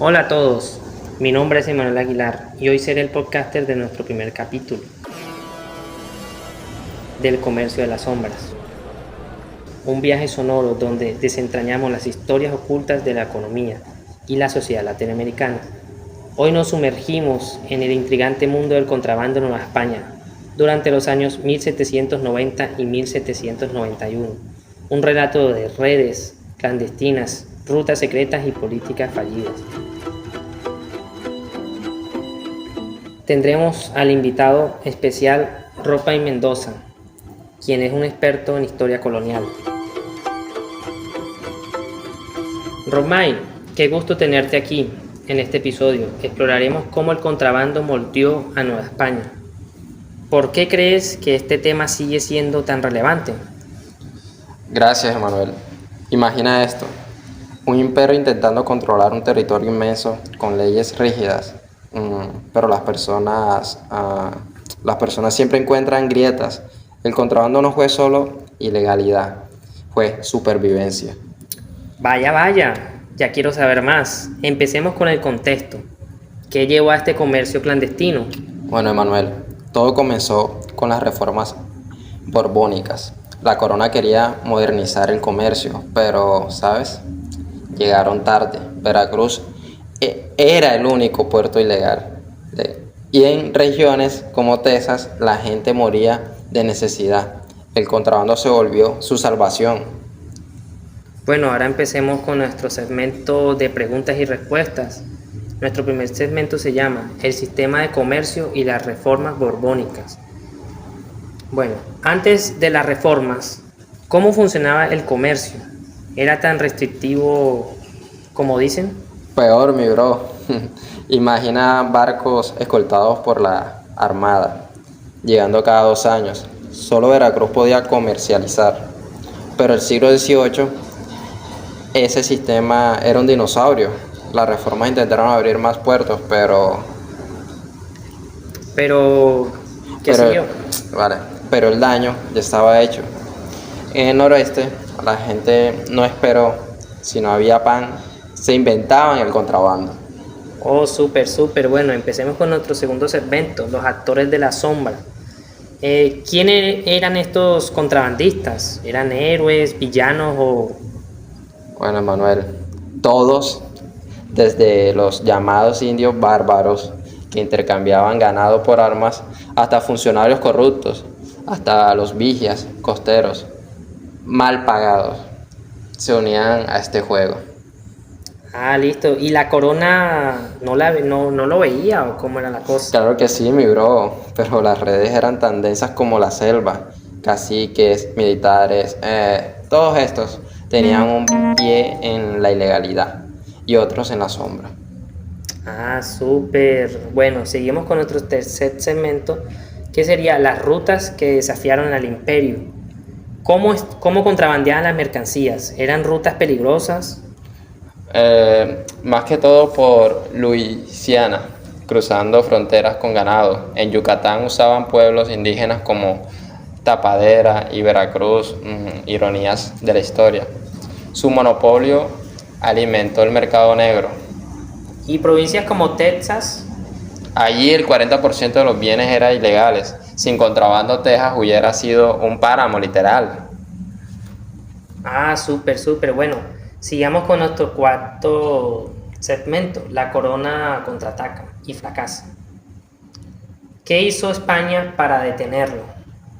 Hola a todos, mi nombre es Emanuel Aguilar y hoy seré el podcaster de nuestro primer capítulo del comercio de las sombras, un viaje sonoro donde desentrañamos las historias ocultas de la economía y la sociedad latinoamericana. Hoy nos sumergimos en el intrigante mundo del contrabando en Nueva España durante los años 1790 y 1791, un relato de redes clandestinas, rutas secretas y políticas fallidas. Tendremos al invitado especial Ropain Mendoza, quien es un experto en historia colonial. Ropain, qué gusto tenerte aquí en este episodio. Exploraremos cómo el contrabando moldeó a Nueva España. ¿Por qué crees que este tema sigue siendo tan relevante? Gracias, Emanuel. Imagina esto, un imperio intentando controlar un territorio inmenso con leyes rígidas, pero las personas siempre encuentran grietas. El contrabando no fue solo ilegalidad, fue supervivencia. Vaya, ya quiero saber más. Empecemos con el contexto. ¿Qué llevó a este comercio clandestino? Bueno, Emanuel, todo comenzó con las reformas borbónicas. La corona quería modernizar el comercio, pero, ¿sabes? Llegaron tarde. Veracruz era el único puerto ilegal. Y en regiones como Texas, la gente moría de necesidad. El contrabando se volvió su salvación. Bueno, ahora empecemos con nuestro segmento de preguntas y respuestas. Nuestro primer segmento se llama El sistema de comercio y las reformas borbónicas. Bueno, antes de las reformas, ¿cómo funcionaba el comercio? ¿Era tan restrictivo como dicen? Peor, mi bro. Imagina barcos escoltados por la Armada, llegando cada 2 años. Solo Veracruz podía comercializar. Pero el siglo XVIII, ese sistema era un dinosaurio. Las reformas intentaron abrir más puertos, Pero, ¿qué pero, siguió? vale, pero el daño ya estaba hecho. En el noroeste, la gente no esperó. Si no había pan, se inventaban el contrabando. Oh, súper. Bueno, empecemos con nuestro segundo segmento, los actores de la sombra. ¿Quiénes eran estos contrabandistas? ¿Eran héroes, villanos o...? Bueno, Manuel, todos, desde los llamados indios bárbaros que intercambiaban ganado por armas, hasta funcionarios corruptos, hasta los vigias costeros mal pagados, se unían a este juego. Ah, listo. ¿Y la corona no lo veía o cómo era la cosa? Claro que sí, mi bro, pero las redes eran tan densas como la selva. Caciques, militares, todos estos tenían un pie en la ilegalidad y otros en la sombra. Ah, súper. Bueno, seguimos con nuestro tercer segmento, que sería las rutas que desafiaron al imperio. ¿Cómo contrabandeaban las mercancías? ¿Eran rutas peligrosas? Más que todo por Luisiana, cruzando fronteras con ganado. En Yucatán usaban pueblos indígenas como Tapadera y Veracruz, ironías de la historia. Su monopolio alimentó el mercado negro. ¿Y provincias como Texas? Allí el 40% de los bienes eran ilegales. Sin contrabando, Texas hubiera sido un páramo literal. Ah, súper. Bueno, sigamos con nuestro cuarto segmento. La corona contraataca y fracasa. ¿Qué hizo España para detenerlo?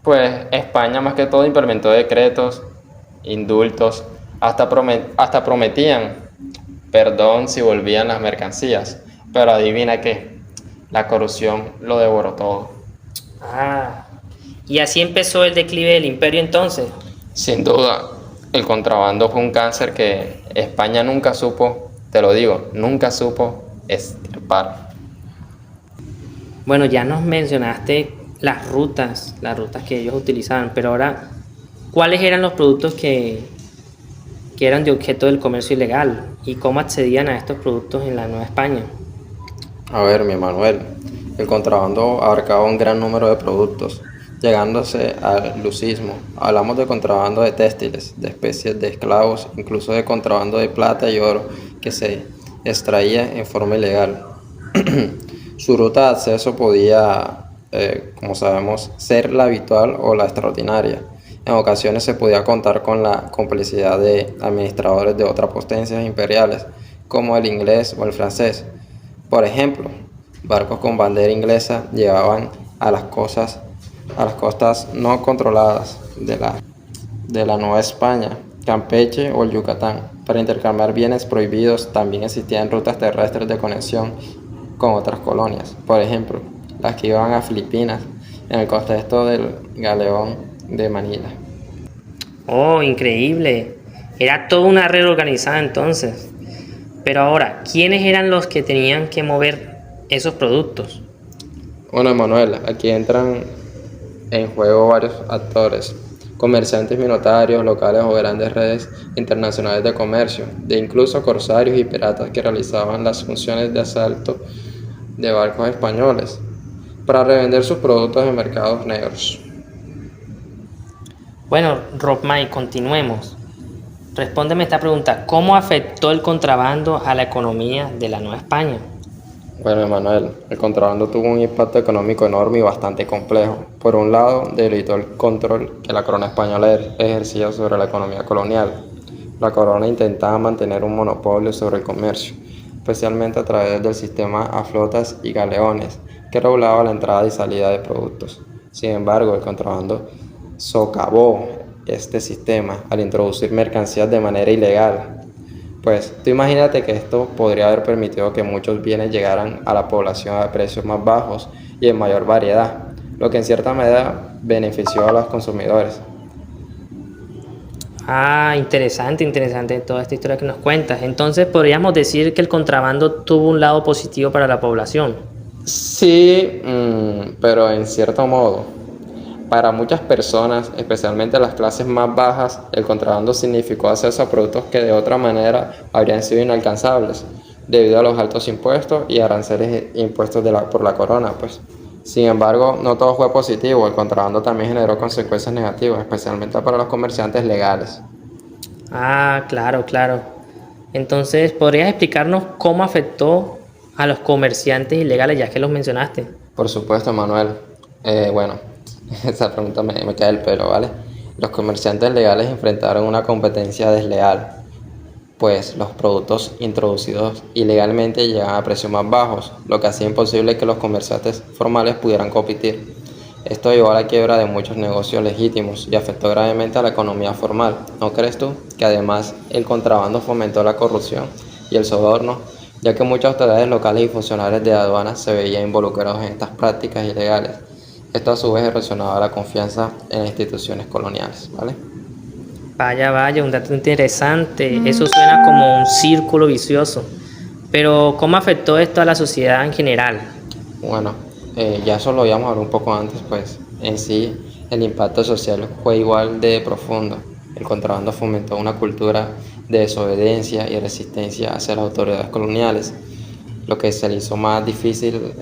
Pues España más que todo implementó decretos, indultos, hasta prometían perdón si volvían las mercancías. Pero adivina qué, la corrupción lo devoró todo. Ah, y así empezó el declive del imperio entonces. Sin duda, el contrabando fue un cáncer que España nunca supo, te lo digo, nunca supo extirpar. Bueno, ya nos mencionaste las rutas que ellos utilizaban, pero ahora, ¿cuáles eran los productos que eran de objeto del comercio ilegal y cómo accedían a estos productos en la Nueva España? A ver, mi Manuel, el contrabando abarcaba un gran número de productos, llegándose al lucismo. Hablamos de contrabando de textiles, de especies de esclavos, incluso de contrabando de plata y oro que se extraía en forma ilegal. Su ruta de acceso podía, como sabemos, ser la habitual o la extraordinaria. En ocasiones se podía contar con la complicidad de administradores de otras potencias imperiales, como el inglés o el francés. Por ejemplo, barcos con bandera inglesa llegaban a las costas no controladas de la Nueva España, Campeche o el Yucatán. Para intercambiar bienes prohibidos también existían rutas terrestres de conexión con otras colonias, por ejemplo, las que iban a Filipinas en el contexto del galeón de Manila. Oh, increíble. Era toda una red organizada entonces. Pero ahora, ¿quiénes eran los que tenían que mover esos productos? Bueno, Emanuel, aquí entran en juego varios actores, comerciantes minoritarios, locales o grandes redes internacionales de comercio, de incluso corsarios y piratas que realizaban las funciones de asalto de barcos españoles para revender sus productos en mercados negros. Bueno, Rob continuemos. Respóndeme esta pregunta. ¿Cómo afectó el contrabando a la economía de la Nueva España? Bueno, Emanuel, el contrabando tuvo un impacto económico enorme y bastante complejo. Por un lado, debilitó el control que la corona española ejercía sobre la economía colonial. La corona intentaba mantener un monopolio sobre el comercio, especialmente a través del sistema a flotas y galeones, que regulaba la entrada y salida de productos. Sin embargo, el contrabando socavó este sistema al introducir mercancías de manera ilegal. Pues tú imagínate que esto podría haber permitido que muchos bienes llegaran a la población a precios más bajos y en mayor variedad, lo que en cierta medida benefició a los consumidores. Ah, interesante toda esta historia que nos cuentas. Entonces podríamos decir que el contrabando tuvo un lado positivo para la población. Sí, pero en cierto modo. Para muchas personas, especialmente las clases más bajas, el contrabando significó acceso a productos que de otra manera habrían sido inalcanzables, debido a los altos impuestos y aranceles impuestos por la corona, pues. Sin embargo, no todo fue positivo, el contrabando también generó consecuencias negativas, especialmente para los comerciantes legales. Ah, claro. Entonces, ¿podrías explicarnos cómo afectó a los comerciantes ilegales, ya que los mencionaste? Por supuesto, Manuel. Bueno, esa pregunta me cae el pelo, ¿vale? Los comerciantes legales enfrentaron una competencia desleal, pues los productos introducidos ilegalmente llegaban a precios más bajos, lo que hacía imposible que los comerciantes formales pudieran competir. Esto llevó a la quiebra de muchos negocios legítimos y afectó gravemente a la economía formal. ¿No crees tú que además el contrabando fomentó la corrupción y el soborno, ya que muchas autoridades locales y funcionarios de aduanas se veían involucrados en estas prácticas ilegales? Esto a su vez erosionaba la confianza en las instituciones coloniales, ¿vale? Vaya, un dato interesante. Eso suena como un círculo vicioso. Pero, ¿cómo afectó esto a la sociedad en general? Bueno, ya eso lo habíamos hablado un poco antes, pues en sí el impacto social fue igual de profundo. El contrabando fomentó una cultura de desobediencia y resistencia hacia las autoridades coloniales, lo que se le hizo más difícil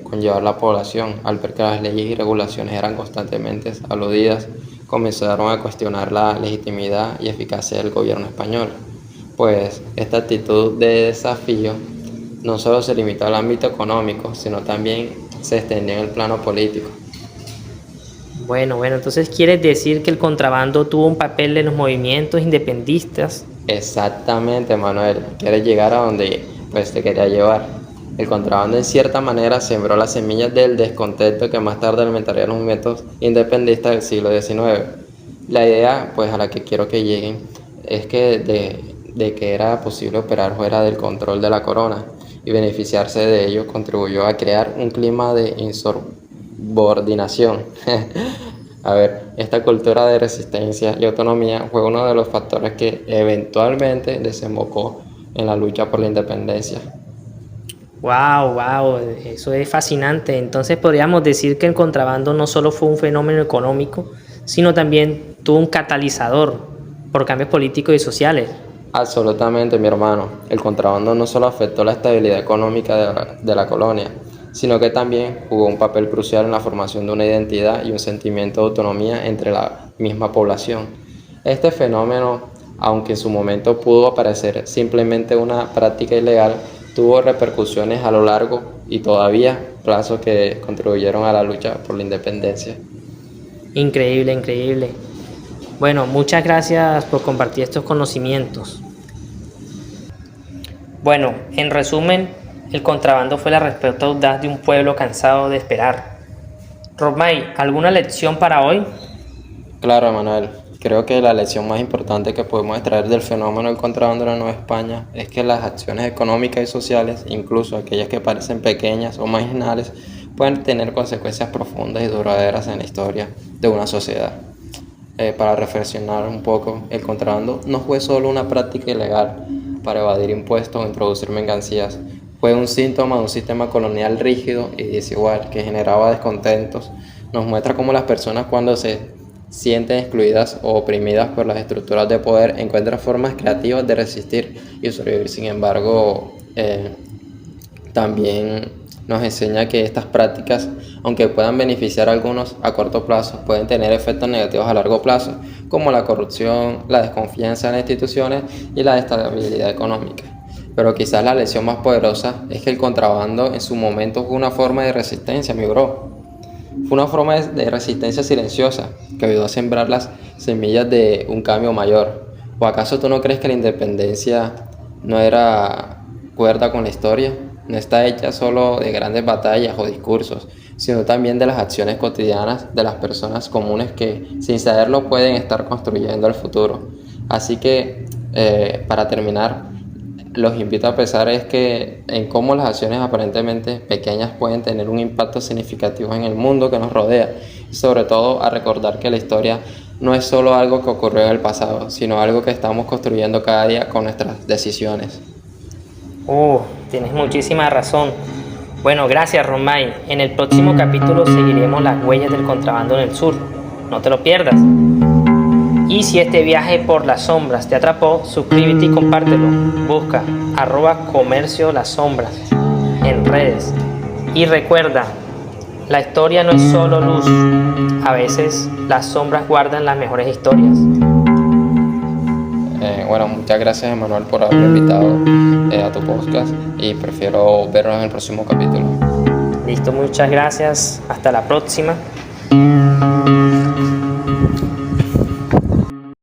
conllevar la población. Al ver que las leyes y regulaciones eran constantemente aludidas, comenzaron a cuestionar la legitimidad y eficacia del gobierno español. Pues esta actitud de desafío no solo se limitó al ámbito económico, sino también se extendió en el plano político. Bueno, entonces quieres decir que el contrabando tuvo un papel en los movimientos independistas. Exactamente, Manuel. Quieres llegar a donde pues te quería llevar. El contrabando en cierta manera sembró las semillas del descontento que más tarde alimentaría los movimientos independistas del siglo XIX. La idea pues a la que quiero que lleguen es que de que era posible operar fuera del control de la corona y beneficiarse de ello contribuyó a crear un clima de insubordinación. A ver, esta cultura de resistencia y autonomía fue uno de los factores que eventualmente desembocó en la lucha por la independencia. Wow, eso es fascinante. Entonces podríamos decir que el contrabando no solo fue un fenómeno económico, sino también tuvo un catalizador por cambios políticos y sociales. Absolutamente, mi hermano. El contrabando no solo afectó la estabilidad económica de la colonia, sino que también jugó un papel crucial en la formación de una identidad y un sentimiento de autonomía entre la misma población. Este fenómeno aunque en su momento pudo parecer simplemente una práctica ilegal, tuvo repercusiones a lo largo y todavía plazo que contribuyeron a la lucha por la independencia. Increíble, increíble. Bueno, muchas gracias por compartir estos conocimientos. Bueno, en resumen, el contrabando fue la respuesta audaz de un pueblo cansado de esperar. Romay, ¿alguna lección para hoy? Claro, Manuel. Creo que la lección más importante que podemos extraer del fenómeno del contrabando en la Nueva España es que las acciones económicas y sociales, incluso aquellas que parecen pequeñas o marginales, pueden tener consecuencias profundas y duraderas en la historia de una sociedad. Para reflexionar un poco, el contrabando no fue solo una práctica ilegal para evadir impuestos o introducir mercancías, fue un síntoma de un sistema colonial rígido y desigual que generaba descontentos. Nos muestra cómo las personas, cuando se sienten excluidas o oprimidas por las estructuras de poder, encuentran formas creativas de resistir y sobrevivir. Sin embargo, también nos enseña que estas prácticas, aunque puedan beneficiar a algunos a corto plazo, pueden tener efectos negativos a largo plazo, como la corrupción, la desconfianza en las instituciones y la estabilidad económica. Pero quizás la lección más poderosa es que el contrabando en su momento fue una forma de resistencia, mi bro. Fue una forma de resistencia silenciosa que ayudó a sembrar las semillas de un cambio mayor. ¿O acaso tú no crees que la independencia no era cuerda con la historia? No está hecha solo de grandes batallas o discursos, sino también de las acciones cotidianas de las personas comunes que, sin saberlo, pueden estar construyendo el futuro. Así que, para terminar, los invito a pensar en cómo las acciones aparentemente pequeñas pueden tener un impacto significativo en el mundo que nos rodea, y sobre todo a recordar que la historia no es solo algo que ocurrió en el pasado, sino algo que estamos construyendo cada día con nuestras decisiones. Tienes muchísima razón. Bueno, gracias, Romay. En el próximo capítulo seguiremos las huellas del contrabando en el sur. No te lo pierdas. Y si este viaje por las sombras te atrapó, suscríbete y compártelo. Busca @comercio-las-sombras en redes. Y recuerda, la historia no es solo luz. A veces las sombras guardan las mejores historias. Bueno, muchas gracias, Emanuel, por haberme invitado a tu podcast, y prefiero vernos en el próximo capítulo. Listo, muchas gracias. Hasta la próxima.